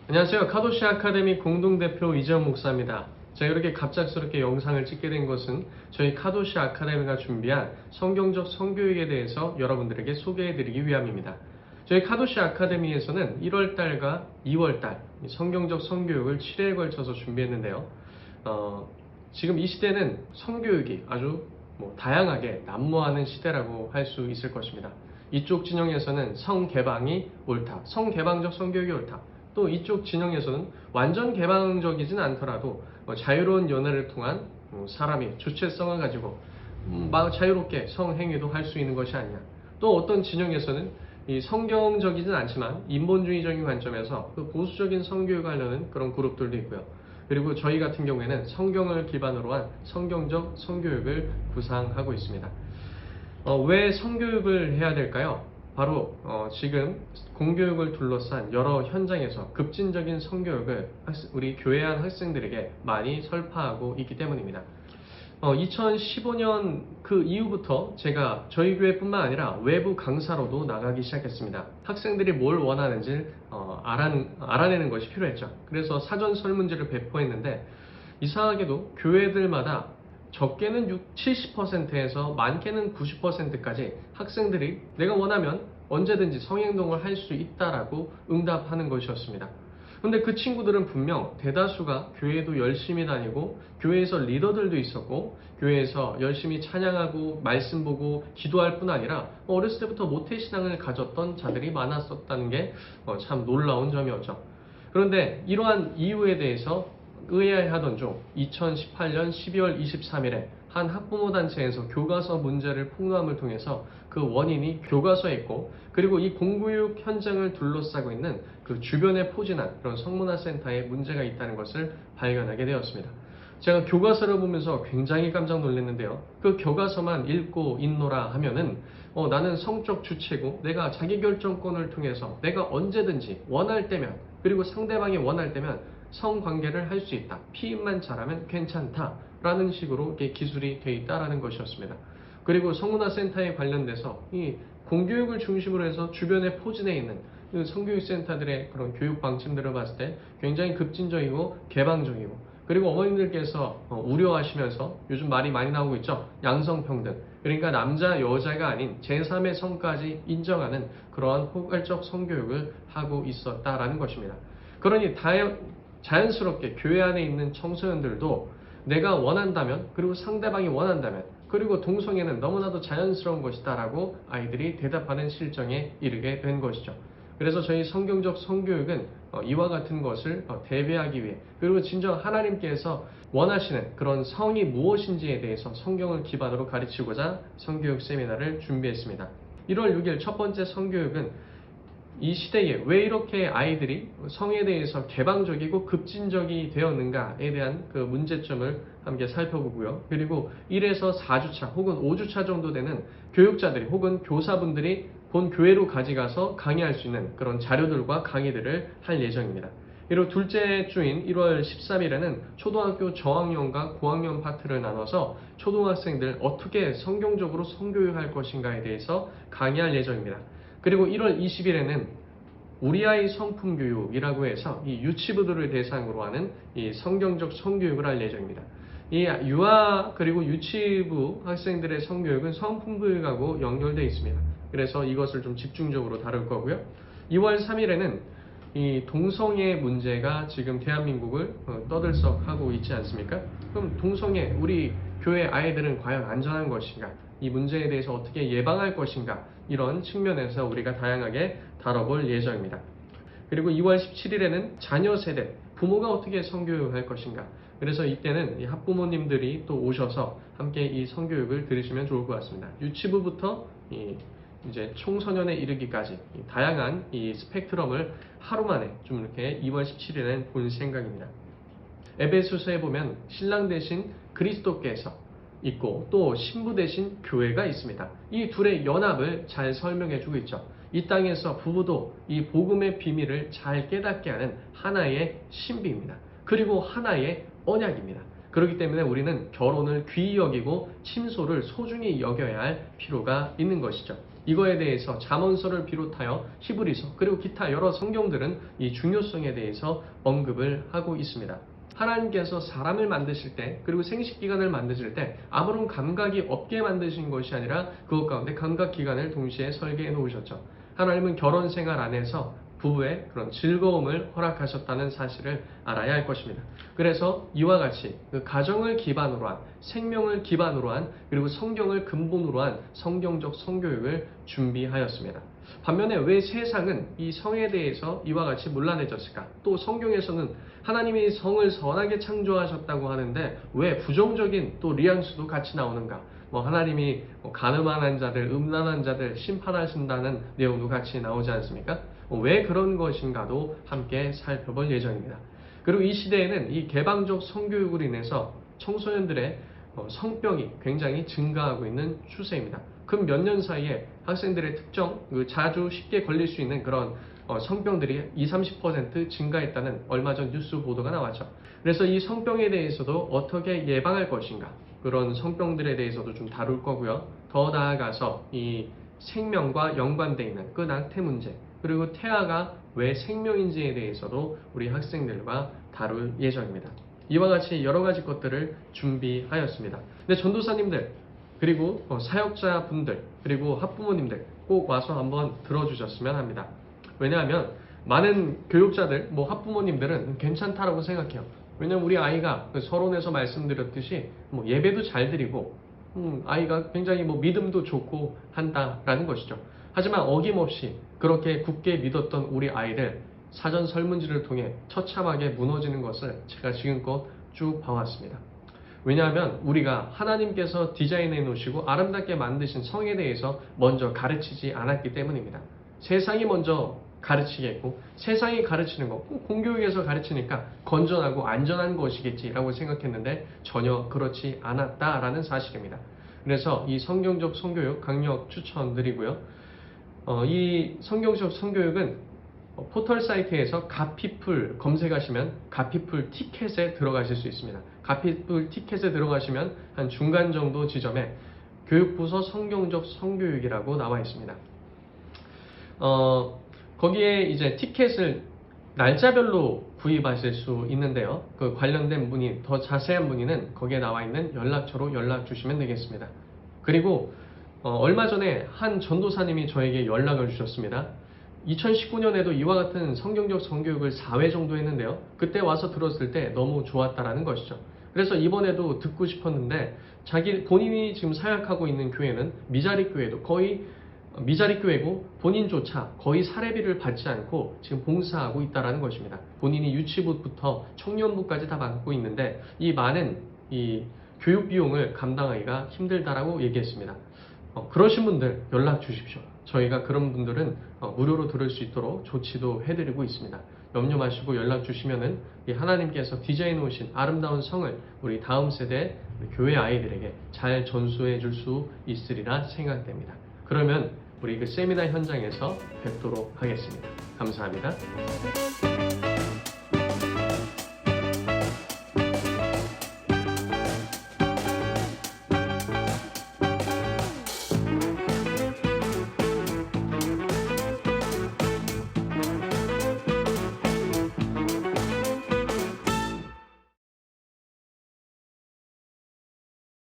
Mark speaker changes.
Speaker 1: 안녕하세요. 카도시 아카데미 공동대표 이재원 목사입니다. 제가 이렇게 갑작스럽게 영상을 찍게 된 것은 저희 카도시 아카데미가 준비한 성경적 성교육에 대해서 여러분들에게 소개해드리기 위함입니다. 저희 카도시 아카데미에서는 1월달과 2월달 성경적 성교육을 7회에 걸쳐서 준비했는데요. 지금 이 시대는 성교육이 아주 다양하게 난무하는 시대라고 할 수 있을 것입니다. 이쪽 진영에서는 성개방이 옳다, 성개방적 성교육이 옳다. 또 이쪽 진영에서는 완전 개방적이진 않더라도 자유로운 연애를 통한 사람이 주체성을 가지고 자유롭게 성행위도 할 수 있는 것이 아니냐. 또 어떤 진영에서는 이 성경적이진 않지만 인본주의적인 관점에서 그 보수적인 성교육을 하려는 그런 그룹들도 있고요. 그리고 저희 같은 경우에는 성경을 기반으로 한 성경적 성교육을 구상하고 있습니다. 왜 성교육을 해야 될까요? 바로 지금 공교육을 둘러싼 여러 현장에서 급진적인 성교육을 우리 교회 안 학생들에게 많이 설파하고 있기 때문입니다. 2015년 그 이후부터 제가 저희 교회뿐만 아니라 외부 강사로도 나가기 시작했습니다. 학생들이 뭘 원하는지 알아내는 것이 필요했죠. 그래서 사전 설문지를 배포했는데 이상하게도 교회들마다 적게는 70%에서 많게는 90%까지 학생들이 내가 원하면 언제든지 성행동을 할 수 있다라고 응답하는 것이었습니다. 근데 그 친구들은 분명 대다수가 교회도 열심히 다니고 교회에서 리더들도 있었고 교회에서 열심히 찬양하고 말씀 보고 기도할 뿐 아니라 어렸을 때부터 모태신앙을 가졌던 자들이 많았었다는 게 참 놀라운 점이었죠. 그런데 이러한 이유에 대해서 의아해하던 중 2018년 12월 23일에 한 학부모 단체에서 교과서 문제를 폭로함을 통해서 그 원인이 교과서에 있고, 그리고 이 공교육 현장을 둘러싸고 있는 그 주변에 포진한 그런 성문화센터에 문제가 있다는 것을 발견하게 되었습니다. 제가 교과서를 보면서 굉장히 깜짝 놀랐는데요. 그 교과서만 읽고 있노라 하면은 나는 성적 주체고 내가 자기결정권을 통해서 내가 언제든지 원할 때면, 그리고 상대방이 원할 때면 성관계를 할 수 있다. 피임만 잘하면 괜찮다. 라는 식으로 기술이 되어 있다라는 것이었습니다. 그리고 성문화센터에 관련돼서 이 공교육을 중심으로 해서 주변에 포진해 있는 성교육센터들의 그런 교육 방침들을 봤을 때 굉장히 급진적이고 개방적이고, 그리고 어머님들께서 우려하시면서 요즘 말이 많이 나오고 있죠. 양성평등. 그러니까 남자 여자가 아닌 제3의 성까지 인정하는 그러한 포괄적 성교육을 하고 있었다라는 것입니다. 그러니 자연스럽게 교회 안에 있는 청소년들도 내가 원한다면, 그리고 상대방이 원한다면, 그리고 동성애는 너무나도 자연스러운 것이다 라고 아이들이 대답하는 실정에 이르게 된 것이죠. 그래서 저희 성경적 성교육은 이와 같은 것을 대비하기 위해, 그리고 진정 하나님께서 원하시는 그런 성이 무엇인지에 대해서 성경을 기반으로 가르치고자 성교육 세미나를 준비했습니다. 1월 6일 첫 번째 성교육은 이 시대에 왜 이렇게 아이들이 성에 대해서 개방적이고 급진적이 되었는가에 대한 그 문제점을 함께 살펴보고요. 그리고 1에서 4주차 혹은 5주차 정도 되는 교육자들이 혹은 교사분들이 본 교회로 가져가서 강의할 수 있는 그런 자료들과 강의들을 할 예정입니다. 그리고 둘째 주인 1월 13일에는 초등학교 저학년과 고학년 파트를 나눠서 초등학생들 어떻게 성경적으로 성교육할 것인가에 대해서 강의할 예정입니다. 그리고 1월 20일에는 우리 아이 성품교육이라고 해서 이 유치부들을 대상으로 하는 이 성경적 성교육을 할 예정입니다. 이 유아 그리고 유치부 학생들의 성교육은 성품교육하고 연결되어 있습니다. 그래서 이것을 좀 집중적으로 다룰 거고요. 2월 3일에는 이 동성애 문제가 지금 대한민국을 떠들썩하고 있지 않습니까? 그럼 동성애, 우리 교회 아이들은 과연 안전한 것인가? 이 문제에 대해서 어떻게 예방할 것인가? 이런 측면에서 우리가 다양하게 다뤄볼 예정입니다. 그리고 2월 17일에는 자녀 세대, 부모가 어떻게 성교육할 것인가? 그래서 이때는 이 학부모님들이 또 오셔서 함께 이 성교육을 들으시면 좋을 것 같습니다. 유치부부터 이제 청소년에 이르기까지 다양한 이 스펙트럼을 하루 만에 좀 이렇게 2월 17일엔 볼 생각입니다. 에베소서에 보면 신랑 대신 그리스도께서 있고 또 신부 대신 교회가 있습니다. 이 둘의 연합을 잘 설명해 주고 있죠. 이 땅에서 부부도 이 복음의 비밀을 잘 깨닫게 하는 하나의 신비입니다. 그리고 하나의 언약입니다. 그렇기 때문에 우리는 결혼을 귀히 여기고 침소를 소중히 여겨야 할 필요가 있는 것이죠. 이거에 대해서 잠언서를 비롯하여 히브리서 그리고 기타 여러 성경들은 이 중요성에 대해서 언급을 하고 있습니다. 하나님께서 사람을 만드실 때 그리고 생식기관을 만드실 때 아무런 감각이 없게 만드신 것이 아니라 그것 가운데 감각기관을 동시에 설계해 놓으셨죠. 하나님은 결혼 생활 안에서 부부의 그런 즐거움을 허락하셨다는 사실을 알아야 할 것입니다. 그래서 이와 같이 그 가정을 기반으로 한, 생명을 기반으로 한, 그리고 성경을 근본으로 한 성경적 성교육을 준비하였습니다. 반면에 왜 세상은 이 성에 대해서 이와 같이 문란해졌을까? 또 성경에서는 하나님이 성을 선하게 창조하셨다고 하는데 왜 부정적인 또 뉘앙스도 같이 나오는가? 하나님이 가늠한 자들, 음란한 자들 심판하신다는 내용도 같이 나오지 않습니까? 왜 그런 것인가도 함께 살펴볼 예정입니다. 그리고 이 시대에는 이 개방적 성교육으로 인해서 청소년들의 성병이 굉장히 증가하고 있는 추세입니다. 그 몇 년 사이에 학생들의 특정, 자주 쉽게 걸릴 수 있는 그런 성병들이 20-30% 증가했다는 얼마 전 뉴스 보도가 나왔죠. 그래서 이 성병에 대해서도 어떻게 예방할 것인가, 그런 성병들에 대해서도 좀 다룰 거고요. 더 나아가서 이 생명과 연관되어 있는 그 낙태 문제, 그리고 태아가 왜 생명인지에 대해서도 우리 학생들과 다룰 예정입니다. 이와 같이 여러 가지 것들을 준비하였습니다. 근데 전도사님들, 그리고 사역자분들, 그리고 학부모님들 꼭 와서 한번 들어주셨으면 합니다. 왜냐하면 많은 교육자들, 학부모님들은 괜찮다라고 생각해요. 왜냐하면 우리 아이가 서론에서 말씀드렸듯이 예배도 잘 드리고 아이가 굉장히 믿음도 좋고 한다라는 것이죠. 하지만 어김없이 그렇게 굳게 믿었던 우리 아이들 사전 설문지를 통해 처참하게 무너지는 것을 제가 지금껏 쭉 봐왔습니다. 왜냐하면 우리가 하나님께서 디자인해 놓으시고 아름답게 만드신 성에 대해서 먼저 가르치지 않았기 때문입니다. 세상이 먼저 가르치겠고 세상이 가르치는 거 공교육에서 가르치니까 건전하고 안전한 것이겠지라고 생각했는데 전혀 그렇지 않았다라는 사실입니다. 그래서 이 성경적 성교육 강력 추천드리고요. 이 성경적 성교육은 포털 사이트에서 가피풀 검색하시면 가피풀 티켓에 들어가실 수 있습니다. 가피풀 티켓에 들어가시면 한 중간 정도 지점에 교육부서 성경적 성교육이라고 나와 있습니다. 거기에 이제 티켓을 날짜별로 구입하실 수 있는데요. 그 관련된 문의, 더 자세한 문의는 거기에 나와 있는 연락처로 연락 주시면 되겠습니다. 그리고 얼마 전에 한 전도사님이 저에게 연락을 주셨습니다. 2019년에도 이와 같은 성경적 성교육을 4회 정도 했는데요. 그때 와서 들었을 때 너무 좋았다라는 것이죠. 그래서 이번에도 듣고 싶었는데 본인이 지금 사역하고 있는 교회는 미자립 교회도 거의 미자립 교회고 본인조차 거의 사례비를 받지 않고 지금 봉사하고 있다라는 것입니다. 본인이 유치부부터 청년부까지 다 받고 있는데 이 많은 이 교육 비용을 감당하기가 힘들다라고 얘기했습니다. 그러신 분들 연락 주십시오. 저희가 그런 분들은 무료로 들을 수 있도록 조치도 해드리고 있습니다. 염려 마시고 연락 주시면은 하나님께서 디자인해 놓으신 아름다운 성을 우리 다음 세대 교회 아이들에게 잘 전수해 줄 수 있으리라 생각됩니다. 그러면 우리 그 세미나 현장에서 뵙도록 하겠습니다. 감사합니다.